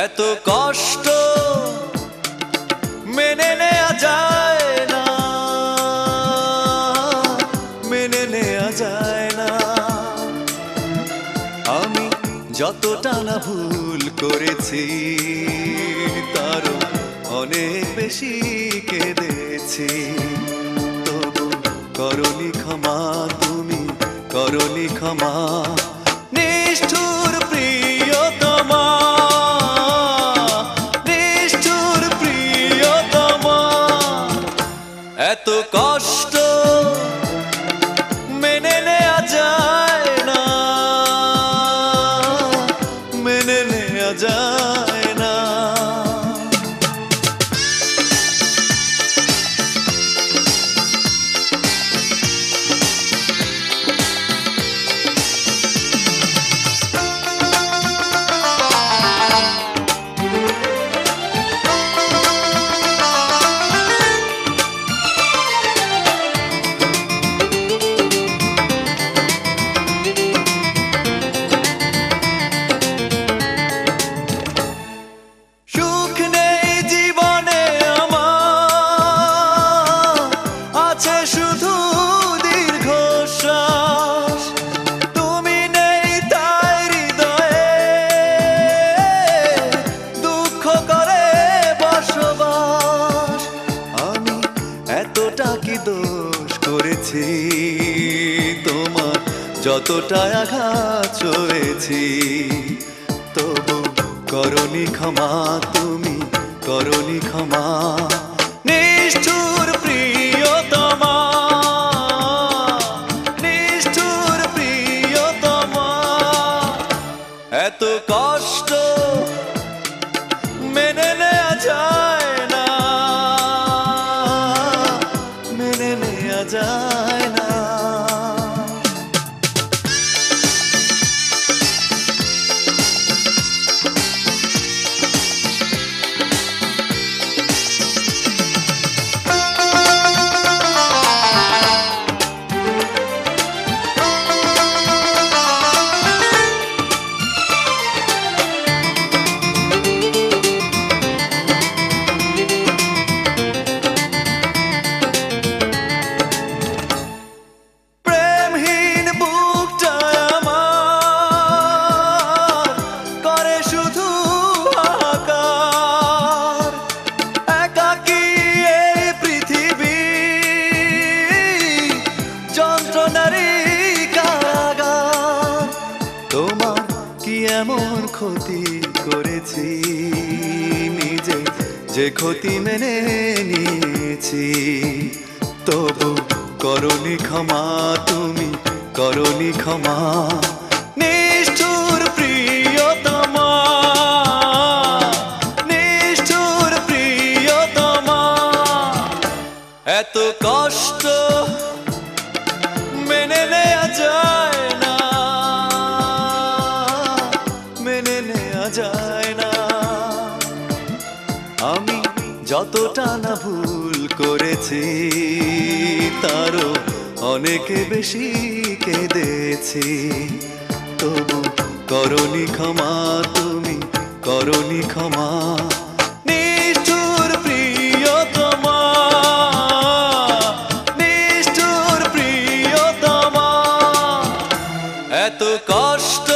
এত কষ্ট মেনে নেওয়া যায় না, মেনে নেওয়া যায় না। আমি যতটা না ভুল করেছি তারও অনেক বেশি কেঁদেছি। তবু করনি ক্ষমা, তুমি করনি ক্ষমা, নিষ্ঠুর প্রিয়তমা, নিষ্ঠুর প্রিয়তমা। এত কষ্ট মেনে নেওয়া যায় না, মেনে নেওয়া যায় না। দোষ করেছি তোমার, যতটা আঘাত সয়েছি, তবু করনি ক্ষমা, তুমি করনি ক্ষমা, নিষ্ঠুর প্রিয়তমা, নিষ্ঠুর প্রিয়তমা। এত কষ্ট মেনে নেওয়া যায় না, মেনে নেওয়া যায় না। তোমার কি এমন ক্ষতি করেছি, নিজে যে ক্ষতি মেনে নিয়েছি, তবু করনি ক্ষমা, তুমি করনি ক্ষমা, নিষ্ঠুর প্রিয়তমা, নিষ্ঠুর প্রিয়তমা। এত কষ্ট মেনে নেওয়া যায় না, মেনে নেওয়া যায় না। আমি যতটা না ভুল করেছি তারও অনেক বেশি কেঁদেছি, তবু করনি ক্ষমা, তুমি করনি ক্ষমা, নিষ্ঠুর প্রিয়তমা, নিষ্ঠুর প্রিয়তমা। এত কষ্ট